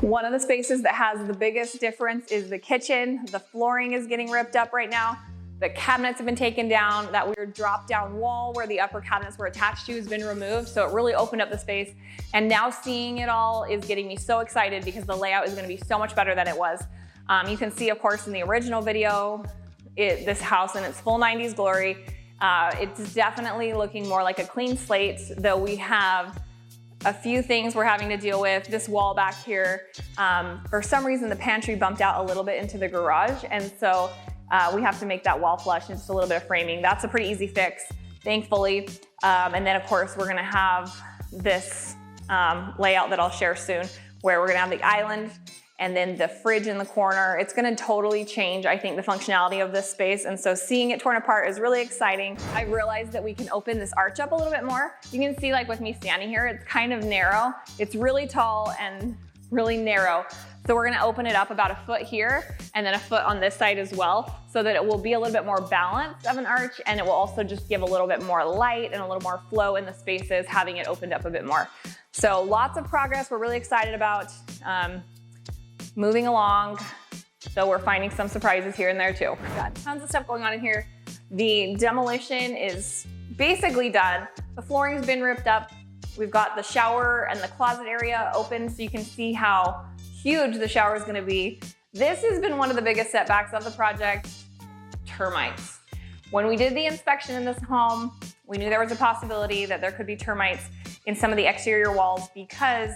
One of the spaces that has the biggest difference is the kitchen. The flooring is getting ripped up right now. The cabinets have been taken down. That weird drop-down wall where the upper cabinets were attached to has been removed, so it really opened up the space. And now seeing it all is getting me so excited because the layout is gonna be so much better than it was. You can see, of course, in the original video, this house in its full 90s glory. It's definitely looking more like a clean slate, though we have a few things we're having to deal with. This wall back here, for some reason the pantry bumped out a little bit into the garage, and so we have to make that wall flush and just a little bit of framing. That's a pretty easy fix, thankfully. And then of course we're gonna have this layout that I'll share soon, where we're gonna have the island and then the fridge in the corner. It's gonna totally change, I think, the functionality of this space. And so seeing it torn apart is really exciting. I realized that we can open this arch up a little bit more. You can see, like with me standing here, it's kind of narrow. It's really tall and really narrow. So we're gonna open it up about a foot here and then a foot on this side as well, so that it will be a little bit more balanced of an arch, and it will also just give a little bit more light and a little more flow in the spaces, having it opened up a bit more. So lots of progress we're really excited about. Moving along, though we're finding some surprises here and there too. We've got tons of stuff going on in here. The demolition is basically done. The flooring's been ripped up. We've got the shower and the closet area open, so you can see how huge the shower is gonna be. This has been one of the biggest setbacks of the project: termites. When we did the inspection in this home, we knew there was a possibility that there could be termites in some of the exterior walls because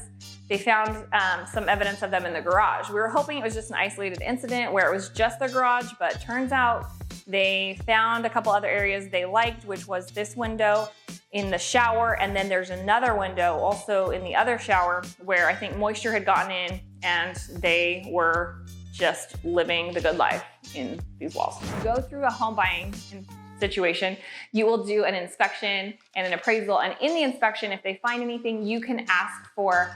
they found some evidence of them in the garage. We were hoping it was just an isolated incident where it was just the garage, but turns out they found a couple other areas they liked, which was this window in the shower, and then there's another window also in the other shower where I think moisture had gotten in and they were just living the good life in these walls. Go through a home buying situation, you will do an inspection and an appraisal, and in the inspection, if they find anything, you can ask for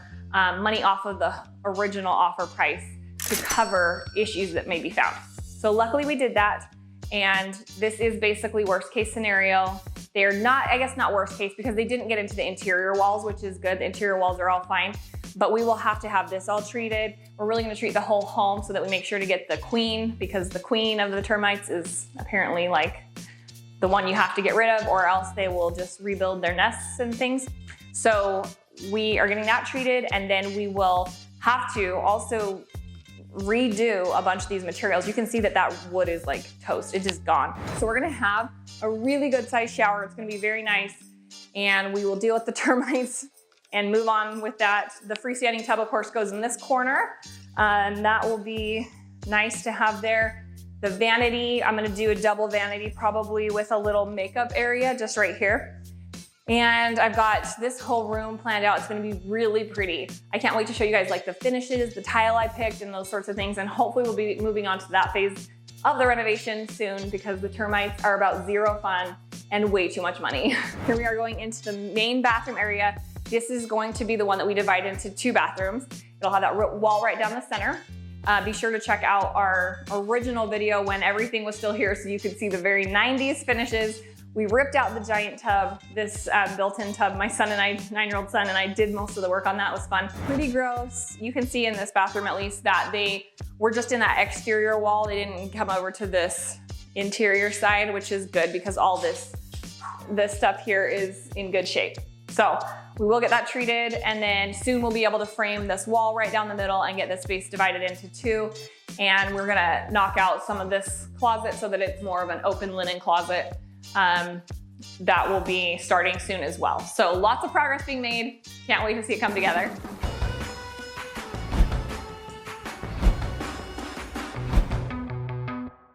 money off of the original offer price to cover issues that may be found. So luckily we did that, and this is basically worst case scenario. They're not, I guess not worst case, because they didn't get into the interior walls, which is good. The interior walls are all fine, but we will have to have this all treated. We're really gonna treat the whole home so that we make sure to get the queen, because the queen of the termites is apparently like the one you have to get rid of, or else they will just rebuild their nests and things. So we are getting that treated, and then we will have to also redo a bunch of these materials. You can see that that wood is like toast, it's just gone. So we're gonna have a really good sized shower. It's gonna be very nice, and we will deal with the termites and move on with that. The freestanding tub, of course, goes in this corner, and that will be nice to have there. The vanity, I'm gonna do a double vanity probably with a little makeup area just right here. And I've got this whole room planned out. It's gonna be really pretty. I can't wait to show you guys like the finishes, the tile I picked, and those sorts of things. And hopefully we'll be moving on to that phase of the renovation soon, because the termites are about zero fun and way too much money. Here we are going into the main bathroom area. This is going to be the one that we divide into 2 bathrooms. It'll have that wall right down the center. Be sure to check out our original video when everything was still here, so you could see the very 90s finishes. We ripped out the giant tub, this built-in tub. My son and I, 9-year-old son, and I did most of the work on that. It was fun. Pretty gross. You can see in this bathroom at least that they were just in that exterior wall. They didn't come over to this interior side, which is good because all this stuff here is in good shape. So we will get that treated, and then soon we'll be able to frame this wall right down the middle and get this space divided into 2. And we're gonna knock out some of this closet so that it's more of an open linen closet. That will be starting soon as well. So lots of progress being made. Can't wait to see it come together.